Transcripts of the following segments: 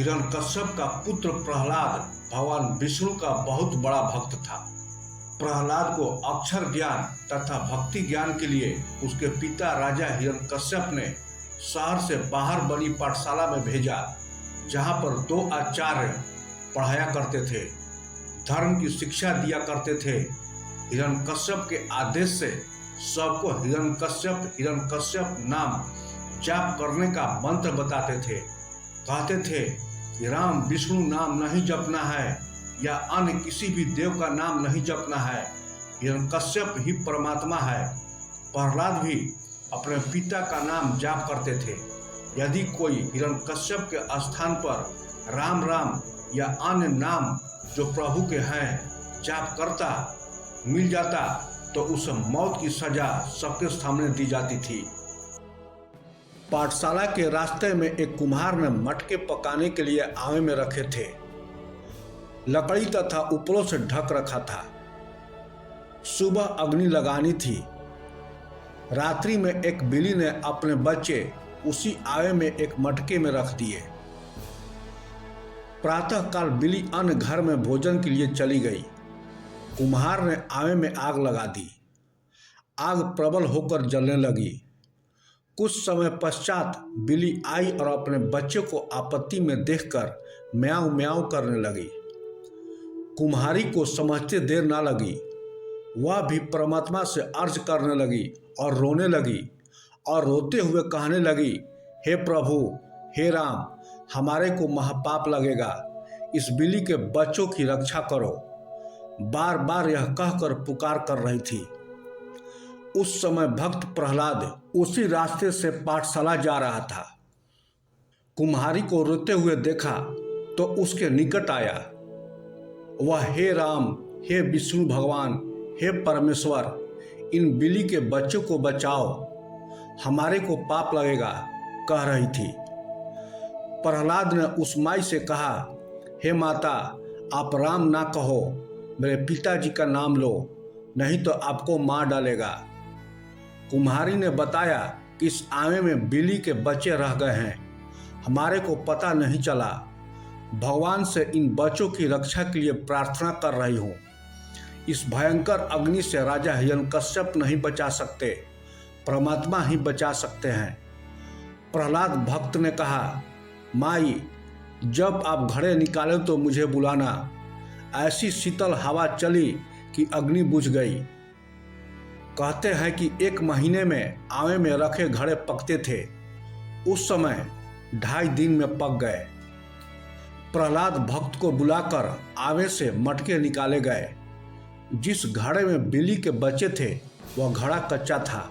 हिरण्यकश्यप का पुत्र प्रहलाद भगवान विष्णु का बहुत बड़ा भक्त था। प्रहलाद को अक्षर ज्ञान तथा भक्ति ज्ञान के लिए उसके पिता राजा हिरण्यकश्यप ने शहर से बाहर बनी पाठशाला में भेजा, जहां पर 2 आचार्य पढ़ाया करते थे, धर्म की शिक्षा दिया करते थे। हिरण्यकश्यप के आदेश से सबको हिरण्यकश्यप नाम जाप करने का मंत्र बताते थे। कहते थे कि राम विष्णु नाम नहीं जपना है या अन्य किसी भी देव का नाम नहीं जपना है, हिरण्यकश्यप ही परमात्मा है। प्रहलाद भी अपने पिता का नाम जाप करते थे। यदि कोई हिरण्यकश्यप के स्थान पर राम राम या अन्य नाम जो प्रभु के हैं जाप करता मिल जाता तो उसे मौत की सजा सबके सामने दी जाती थी। पाठशाला के रास्ते में एक कुम्हार ने मटके पकाने के लिए आवे में रखे थे। लकड़ी तथा ऊपरों से ढक रखा था। सुबह अग्नि लगानी थी। रात्रि में एक बिल्ली ने अपने बच्चे उसी आवे में एक मटके में रख दिए। प्रातःकाल बिल्ली अन्य घर में भोजन के लिए चली गई। कुम्हार ने आवे में आग लगा दी। आग प्रबल होकर जलने लगी। कुछ समय पश्चात बिल्ली आई और अपने बच्चे को आपत्ति में देखकर म्याऊं म्याऊं करने लगी। कुम्हारी को समझते देर ना लगी। वह भी परमात्मा से अर्ज करने लगी और रोने लगी और रोते हुए कहने लगी, हे प्रभु, हे राम, हमारे को महापाप लगेगा, इस बिल्ली के बच्चों की रक्षा करो। बार बार यह कहकर पुकार कर रही थी। उस समय भक्त प्रहलाद उसी रास्ते से पाठशाला जा रहा था। कुम्हारी को रोते हुए देखा तो उसके निकट आया। वह, हे राम, हे विष्णु भगवान, हे परमेश्वर, इन बिल्ली के बच्चों को बचाओ, हमारे को पाप लगेगा, कह रही थी। प्रहलाद ने उस माई से कहा, हे माता, आप राम ना कहो, मेरे पिताजी का नाम लो, नहीं तो आपको मार डालेगा। कुम्हारी ने बताया कि इस आवे में बिल्ली के बच्चे रह गए हैं, हमारे को पता नहीं चला। भगवान से इन बच्चों की रक्षा के लिए प्रार्थना कर रही हूँ। इस भयंकर अग्नि से राजा हिरण्यकश्यप नहीं बचा सकते, परमात्मा ही बचा सकते हैं। प्रहलाद भक्त ने कहा, माई, जब आप घड़े निकाले तो मुझे बुलाना। ऐसी शीतल हवा चली कि अग्नि बुझ गई। कहते हैं कि 1 महीने में आवे में रखे घड़े पकते थे, उस समय 2.5 दिन में पक गए। प्रहलाद भक्त को बुलाकर आवे से मटके निकाले गए। जिस घड़े में बिल्ली के बच्चे थे वह घड़ा कच्चा था।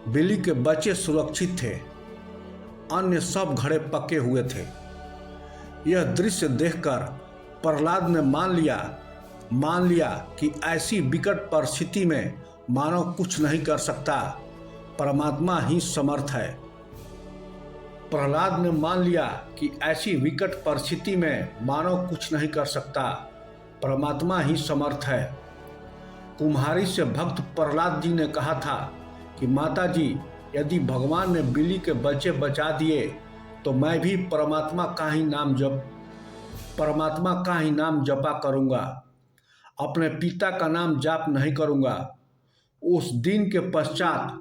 बिल्ली के बच्चे सुरक्षित थे, अन्य सब घड़े पके हुए थे। यह दृश्य देखकर प्रहलाद ने मान लिया कि ऐसी विकट परिस्थिति में मानव कुछ नहीं कर सकता, परमात्मा ही समर्थ है। प्रहलाद ने मान लिया कि ऐसी विकट परिस्थिति में मानव कुछ नहीं कर सकता, परमात्मा ही समर्थ है। कुम्हारी से भक्त प्रहलाद जी ने कहा था कि माता जी, यदि भगवान ने बिल्ली के बच्चे बचा दिए तो मैं भी परमात्मा का ही नाम जपा करूँगा, अपने पिता का नाम जाप नहीं करूँगा। उस दिन के पश्चात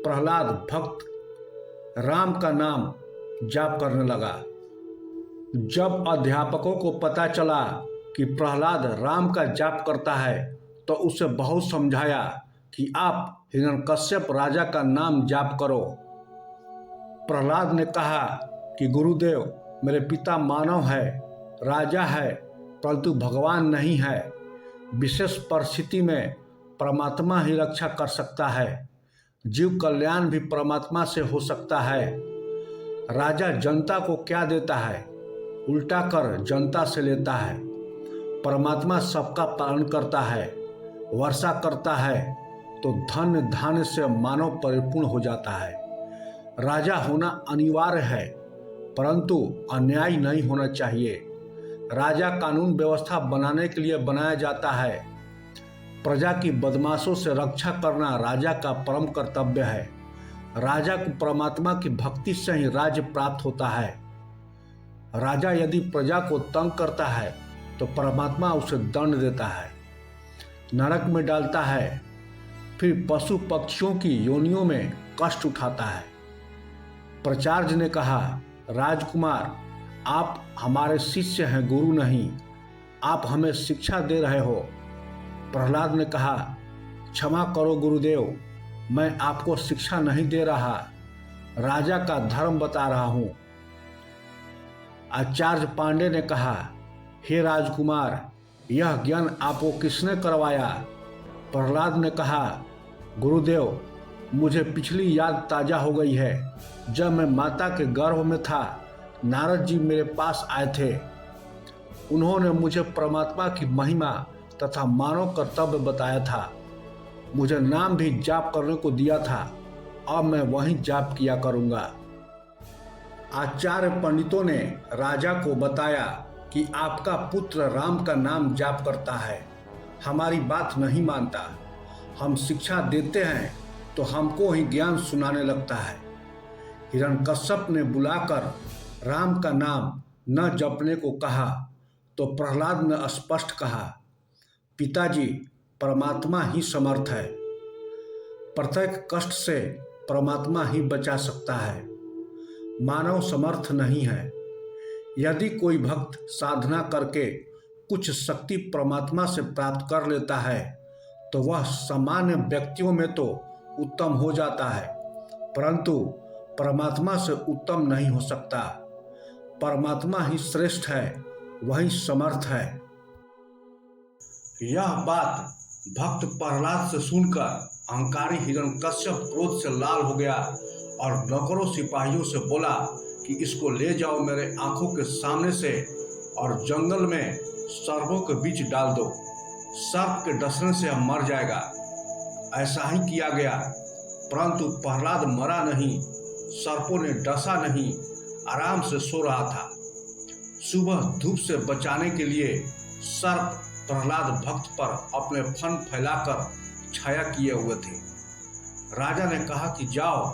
प्रहलाद भक्त राम का नाम जाप करने लगा। जब अध्यापकों को पता चला कि प्रहलाद राम का जाप करता है तो उसे बहुत समझाया कि आप हिरण्यकश्यप राजा का नाम जाप करो। प्रहलाद ने कहा कि गुरुदेव, मेरे पिता मानव है, राजा है, परंतु भगवान नहीं है। विशेष परिस्थिति में परमात्मा ही रक्षा कर सकता है। जीव कल्याण भी परमात्मा से हो सकता है। राजा जनता को क्या देता है, उल्टा कर जनता से लेता है। परमात्मा सबका पालन करता है, वर्षा करता है तो धन धान्य से मानव परिपूर्ण हो जाता है। राजा होना अनिवार्य है, परंतु अन्याय नहीं होना चाहिए। राजा कानून व्यवस्था बनाने के लिए बनाया जाता है। प्रजा की बदमाशों से रक्षा करना राजा का परम कर्तव्य है। राजा को परमात्मा की भक्ति से ही राज्य प्राप्त होता है। राजा यदि प्रजा को तंग करता है तो परमात्मा उसे दंड देता है, नरक में डालता है, फिर पशु पक्षियों की योनियों में कष्ट उठाता है। प्राचार्य ने कहा, राजकुमार, आप हमारे शिष्य हैं, गुरु नहीं। आप हमें शिक्षा दे रहे हो। प्रहलाद ने कहा, क्षमा करो गुरुदेव, मैं आपको शिक्षा नहीं दे रहा, राजा का धर्म बता रहा हूँ। आचार्य पांडे ने कहा, हे राजकुमार, यह ज्ञान आपको किसने करवाया? प्रहलाद ने कहा, गुरुदेव, मुझे पिछली याद ताजा हो गई है। जब मैं माता के गर्भ में था, नारद जी मेरे पास आए थे। उन्होंने मुझे परमात्मा की महिमा तथा मानव कर्तव्य बताया था। मुझे नाम भी जाप करने को दिया था। अब मैं वहीं जाप किया करूँगा। आचार्य पंडितों ने राजा को बताया कि आपका पुत्र राम का नाम जाप करता है, हमारी बात नहीं मानता। हम शिक्षा देते हैं तो हमको ही ज्ञान सुनाने लगता है। हिरण्यकश्यप ने बुलाकर राम का नाम न जपने को कहा तो प्रहलाद ने स्पष्ट कहा, पिताजी, परमात्मा ही समर्थ है। प्रत्येक कष्ट से परमात्मा ही बचा सकता है, मानव समर्थ नहीं है। यदि कोई भक्त साधना करके कुछ शक्ति परमात्मा से प्राप्त कर लेता है तो वह सामान्य व्यक्तियों में तो उत्तम हो जाता है, परंतु परमात्मा से उत्तम नहीं हो सकता। परमात्मा ही श्रेष्ठ है, वही समर्थ है। यह बात भक्त प्रहलाद से सुनकर अहंकारी हिरण्यकश्यप क्रोध से लाल हो गया और नौकरों सिपाहियों से बोला कि इसको ले जाओ मेरे आंखों के सामने से और जंगल में सर्पों के बीच डाल दो। सर्प के डसने से हम मर जाएगा। ऐसा ही किया गया, परंतु प्रहलाद मरा नहीं, सर्पों ने डसा नहीं, आराम से सो रहा था। सुबह धूप से बचाने के लिए सर्प प्रहलाद भक्त पर अपने फन फैलाकर छाया किए हुए थे। राजा ने कहा कि जाओ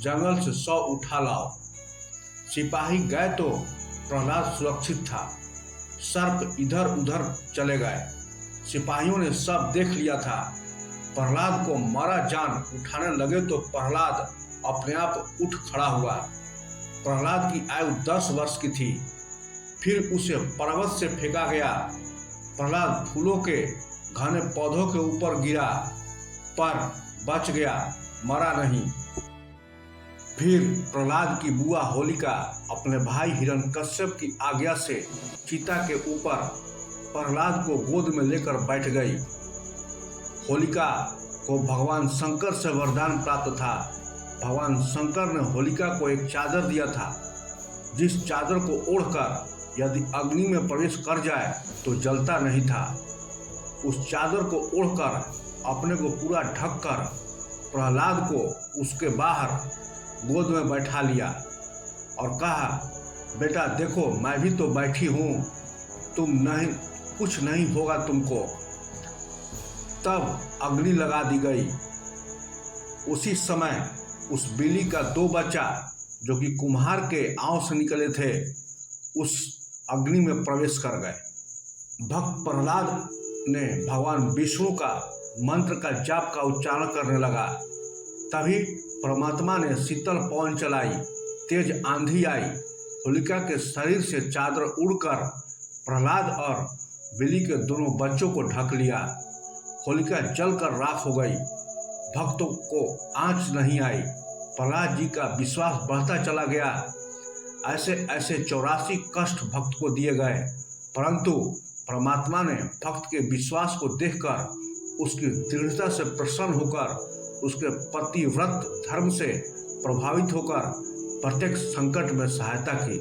जंगल से 100 उठा लाओ। सिपाही गए तो प्रहलाद सुरक्षित था। सर्प इधर उधर चले गए। सिपाहियों ने सब देख लिया था। प्रहलाद को मरा जान उठाने लगे तो प्रहलाद अपने आप उठ खड़ा हुआ। प्रहलाद की आयु 10 वर्ष की थी। फिर उसे पर्वत से फेंका गया। प्रहलाद फूलों के घने पौधों के ऊपर गिरा पर बच गया, मरा नहीं। फिर प्रहलाद की बुआ होलिका अपने भाई हिरण्यकश्यप की आज्ञा से चिता के ऊपर प्रहलाद को गोद में लेकर बैठ गई। होलिका को भगवान शंकर से वरदान प्राप्त था। भगवान शंकर ने होलिका को एक चादर दिया था, जिस चादर को ओढ़कर यदि अग्नि में प्रवेश कर जाए तो जलता नहीं था। उस चादर को ओढ़कर अपने को पूरा ढककर प्रहलाद को उसके बाहर गोद में बैठा लिया और कहा, बेटा देखो मैं भी तो बैठी हूँ, तुम नहीं, कुछ नहीं होगा तुमको। तब अग्नि लगा दी गई। उसी समय उस बिल्ली का 2 बच्चा जो कि कुम्हार के आंव से निकले थे उस अग्नि में प्रवेश कर गए। भक्त प्रहलाद ने भगवान विष्णु का मंत्र का जाप का उच्चारण करने लगा। तभी परमात्मा ने शीतल पवन चलाई, तेज आंधी आई। होलिका के शरीर से चादर उड़कर प्रहलाद और बिल्ली के दोनों बच्चों को ढक लिया। होलिका जलकर राख हो गई। भक्तों को आंच नहीं आई। प्रहलाद जी का विश्वास बढ़ता चला गया। ऐसे ऐसे 84 कष्ट भक्त को दिए गए, परंतु परमात्मा ने भक्त के विश्वास को देखकर उसकी दृढ़ता से प्रसन्न होकर उसके पतिव्रत धर्म से प्रभावित होकर प्रत्येक संकट में सहायता की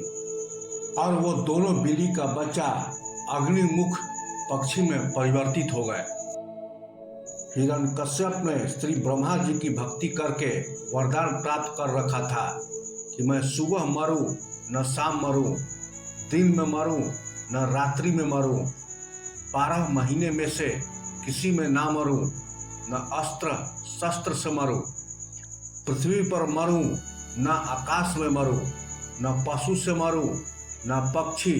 और वो दोनों बिल्ली का बच्चा अग्निमुख पक्षी में परिवर्तित हो गए। हिरण्यकश्यप ने श्री ब्रह्मा जी की भक्ति करके वरदान प्राप्त कर रखा था कि मैं सुबह मरूं न शाम मरूं, दिन में मरूं न रात्रि में मरूं, 12 महीने में से किसी में ना मरूं, न अस्त्र शस्त्र से मरूं, पृथ्वी पर मरूं न आकाश में मरूं, न पशु से मरूं ना पक्षी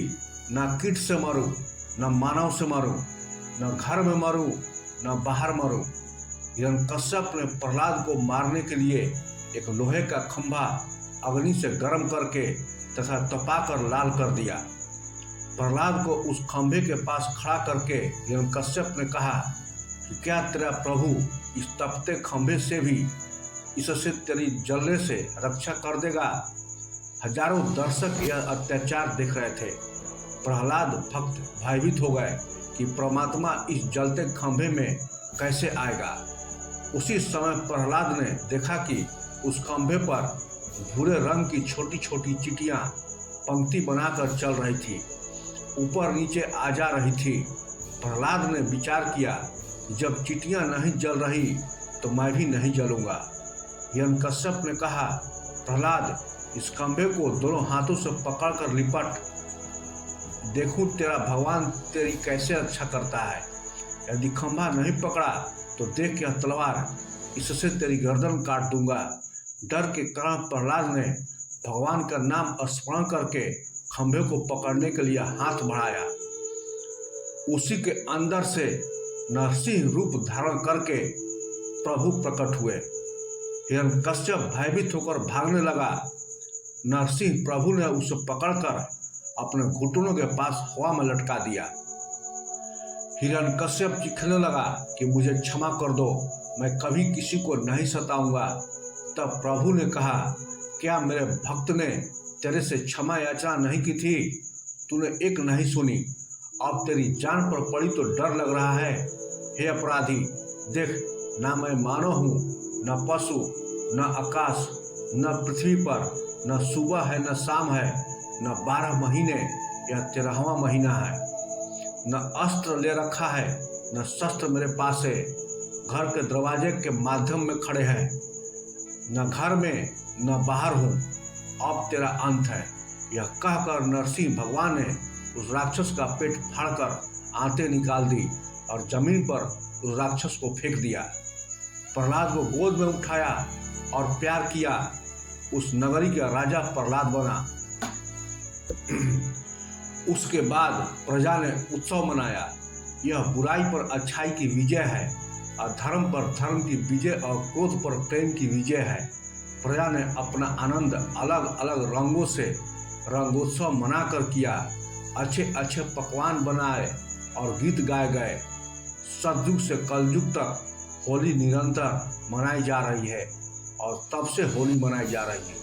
ना कीट से मरूं, न मानव से मरूं, न घर में मरूं, न बाहर मरूं। हिरण्यकश्यप ने प्रहलाद को मारने के लिए एक लोहे का खंभा अग्नि से गर्म करके तथा तपाकर लाल कर दिया। प्रहलाद को उस खंभे के पास खड़ा करके हिरण्यकश्यप ने कहा कि क्या तेरा प्रभु इस तपते खंभे से भी इससे तेरी जलने से रक्षा कर देगा? हजारों दर्शक यह अत्याचार देख रहे थे। प्रहलाद भक्त भयभीत हो गए कि परमात्मा इस जलते खंभे में कैसे आएगा। उसी समय प्रहलाद ने देखा कि उस खंभे पर भूरे रंग की छोटी छोटी चींटियां पंक्ति बनाकर चल रही थी, ऊपर नीचे आ जा रही थी। प्रहलाद ने विचार किया, जब चींटियां नहीं जल रही तो मैं भी नहीं जलूंगा। हिरण्यकश्यप ने कहा, प्रहलाद, इस खंभे को दोनों हाथों से पकड़कर लिपट, देखूं तेरा भगवान तेरी कैसे रक्षा करता है। यदि खंभा नहीं पकड़ा तो देख यह तलवार, इससे तेरी गर्दन काट दूंगा। डर के कारण प्रहलाद ने भगवान का नाम स्मरण करके खंभे को पकड़ने के लिए हाथ बढ़ाया। उसी के अंदर से नरसिंह रूप धारण करके प्रभु प्रकट हुए। हिरण्यकश्यप भयभीत होकर भागने लगा। नरसिंह प्रभु ने उसे पकड़कर अपने घुटनों के पास हवा में लटका दिया। हिरण्यकश्यप चीखने लगा कि मुझे क्षमा कर दो, मैं कभी किसी को नहीं सताऊंगा। तब प्रभु ने कहा, क्या मेरे भक्त ने तेरे से क्षमा याचना नहीं की थी? तूने एक नहीं सुनी। अब तेरी जान पर पड़ी तो डर लग रहा है। हे अपराधी, देख, ना मैं मानव हूँ, न पशु, न आकाश, न पृथ्वी पर, न सुबह है न शाम है, न 12 महीने, यह 13वां महीना है। न अस्त्र ले रखा है, न शस्त्र मेरे पास है। घर के दरवाजे के माध्यम में खड़े हैं, न घर में न बाहर हूँ। अब तेरा अंत है। यह कहकर नरसिंह भगवान ने उस राक्षस का पेट फाड़कर आंतें निकाल दी और जमीन पर उस राक्षस को फेंक दिया। प्रहलाद को गोद में उठाया और प्यार किया। उस नगरी का राजा प्रहलाद बना। उसके बाद प्रजा ने उत्सव मनाया। यह बुराई पर अच्छाई की विजय है, अधर्म पर धर्म की विजय और क्रोध पर प्रेम की विजय है। प्रजा ने अपना आनंद अलग अलग रंगों से रंगोत्सव मनाकर किया। अच्छे अच्छे पकवान बनाए और गीत गाए गए। सतयुग से कलयुग तक होली निरंतर मनाई जा रही है और तब से होली मनाई जा रही है।